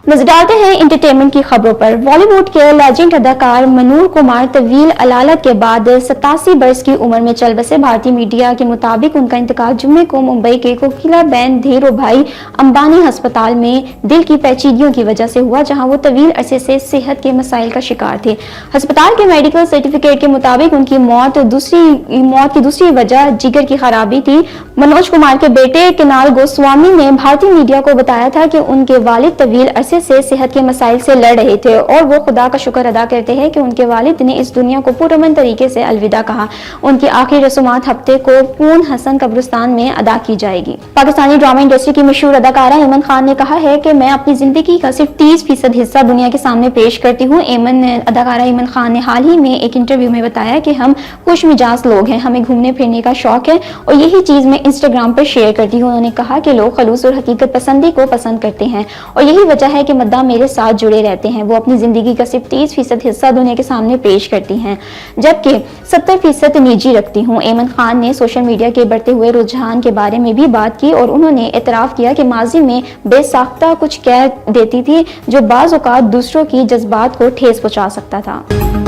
नजर डालते हैं इंटरटेनमेंट की खबरों पर। बॉलीवुड के लेजेंड अदाकार मनोज कुमार तवील अलालत के बाद 87 बरस की उम्र में चल बसे। भारतीय मीडिया के मुताबिक उनका इंतकाल जुम्मे को मुंबई के कोकिलाबेन धीरू भाई अंबानी अस्पताल में दिल की पेचीदगियों की वजह से हुआ, जहां वो तवील अरसे से सेहत के मसाइल का शिकार थे। अस्पताल के मेडिकल सर्टिफिकेट के मुताबिक उनकी मौत की दूसरी वजह जिगर की खराबी थी। मनोज कुमार के बेटे कुणाल गोस्वामी ने भारतीय मीडिया को बताया था कि उनके वालिद तवील अरसे से सेहत के मसाइल से लड़ रहे थे और वो खुदा का शुक्र अदा करते हैं कि उनके वालिद ने इस दुनिया को पुरअमन तरीके से अलविदा कहा। उनकी आखिरी रस्मात हफ्ते को पूर्ण हसन कब्रिस्तान में अदा की जाएगी। पाकिस्तानी ड्रामा इंडस्ट्री की मशहूर अदाकारा एमन खान ने कहा है कि मैं अपनी जिंदगी का सिर्फ 30% हिस्सा दुनिया के सामने पेश करती हूँ। अदाकारा एमन खान ने हाल ही में एक इंटरव्यू में बताया कि हम खुश मिजाज लोग हैं, हमें घूमने फिरने का शौक है और यही चीज मैं इंस्टाग्राम पर शेयर करती हूँ। उन्होंने कहा कि लोग खलूस और हकीकत पसंदी को पसंद करते हैं और यही वजह है कि मद्दा मेरे साथ जुड़े रहते हैं। वो अपनी जिंदगी का सिर्फ 30% हिस्सा दुनिया के सामने पेश करती हैं, जबकि 70% निजी रखती हूँ। एमन खान ने सोशल मीडिया के बढ़ते हुए रुझान के बारे में भी बात की और उन्होंने एतराफ किया कि माजी में बेसाख्ता कुछ कह देती थी जो बाज़ औक़ात दूसरों की जज्बात को ठेस पहुंचा सकता था।